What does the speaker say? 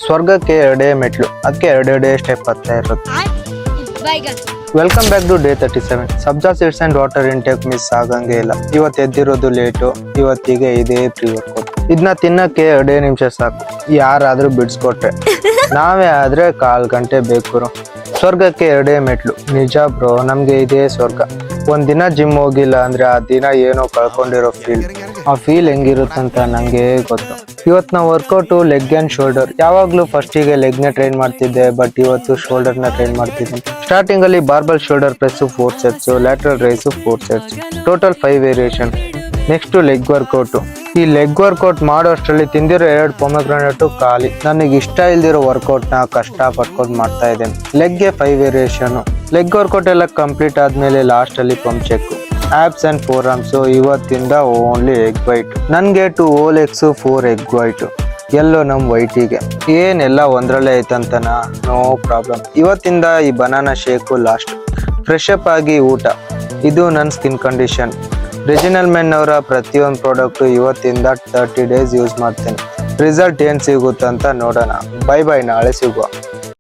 ಸ್ವರ್ಗಕ್ಕೆ ಎರಡೇ ಮೆಟ್ಲು, ಅದಕ್ಕೆ ಎರಡೆರಡೇ ಸ್ಟೆಪ್ ಹತ್ತಾ ಇರುತ್ತೆ. Welcome back to day 37. Sabja seeds and water intake miss ಆಗಂಗೆ ಇಲ್ಲ. ಇವತ್ತು ಎದ್ದಿರೋದು ಲೇಟು, ಇವತ್ತಿಗೆ ಇದೇ ಪ್ರೀ ವರ್ಕೌಟ್. ಇದನ್ನ ತಿನ್ನಕ್ಕೆ 2 ನಿಮಿಷ ಸಾಕು, ಯಾರಾದ್ರೂ ಬಿಡಿಸ್ಕೊಟ್ರೆ. ನಾವೇ ಆದ್ರೆ 1/4 ಗಂಟೆ ಬೇಕು. ಸ್ವರ್ಗಕ್ಕೆ 2 ಮೆಟ್ಲು, ನಿಜ ಬ್ರೋ, ನಮ್ಗೆ ಇದೇ ಸ್ವರ್ಗ. ಒಂದಿನ ಜಿಮ್ ಹೋಗಿಲ್ಲ ಅಂದ್ರೆ ಆ ದಿನ ಏನೋ ಕಳ್ಕೊಂಡಿರೋ ಫೀಲ್. ಆ ಫೀಲ್ ಹೆಂಗಿರುತ್ತಂತ ನಂಗೆ ಗೊತ್ತು. ಇವತ್ತು ನಾವು ವರ್ಕೌಟು ಲೆಗ್ ಅಂಡ್ ಶೋಲ್ಡರ್. ಯಾವಾಗ್ಲೂ ಫಸ್ಟಿಗೆ ಲೆಗ್ ನ ಟ್ರೈನ್ ಮಾಡ್ತಿದ್ದೆ, ಬಟ್ ಇವತ್ತು ಶೋಲ್ಡರ್ ನ ಟ್ರೈನ್ ಮಾಡ್ತಿದ್ದೀನಿ. ಸ್ಟಾರ್ಟಿಂಗ್ ಅಲ್ಲಿ barbell shoulder press 4 sets, lateral raise 4 sets, total 5 variation. Next leg workout. ಈ ಲೆಗ್ ವರ್ಕೌಟ್ ಮಾಡೋ ಅಷ್ಟರಲ್ಲಿ ತಿಂದಿರೋ 2 ಪೊಮೆಗ್ರಾನೇಟ್ ಖಾಲಿ. ನನಗೆ ಇಷ್ಟ ಇಲ್ದಿರೋ ವರ್ಕೌಟ್ ನ ಕಷ್ಟ ಪಟ್ಕೊಂಡು ಮಾಡ್ತಾ ಇದ್ದೇನೆ. ಲೆಗ್ಗೆ 5 ವೇರಿಯೇಷನ್. ಲೆಗ್ ವರ್ಕೌಟ್ ಎಲ್ಲ ಕಂಪ್ಲೀಟ್ ಆದ್ಮೇಲೆ ಲಾಸ್ಟ್ ಅಲ್ಲಿ pump check. Abs and forearms. ಇವತ್ತಿಂದ ಓನ್ಲಿ ಎಗ್ ವೈಟ್. ನನ್ಗೆ 2 ಹೋಲ್ ಎಗ್ಸ್ 4 ಎಗ್ ವೈಟ್. ಎಲ್ಲೋ ನಮ್ ವೈಟಿಗೆ ಏನೆಲ್ಲ ಒಂದ್ರಲ್ಲೇ ಐತಂತನ, ನೋ ಪ್ರಾಬ್ಲಮ್. ಇವತ್ತಿಂದ ಈ banana shake last. Fresh up ಆಗಿ ಊಟ. ಇದು ನನ್ನ ಸ್ಕಿನ್ ಕಂಡೀಷನ್. ರಿಜಿನಲ್ ಮೆನ್ ಅವರ ಪ್ರತಿಯೊಂದು ಪ್ರಾಡಕ್ಟ್ ಇವತ್ತಿಂದ 30 ಡೇಸ್ ಯೂಸ್ ಮಾಡ್ತೇನೆ. ರಿಸಲ್ಟ್ ಏನ್ ಸಿಗುತ್ತಂತ ನೋಡೋಣ. ಬೈ ಬೈ, ನಾಳೆ ಸಿಗುವ.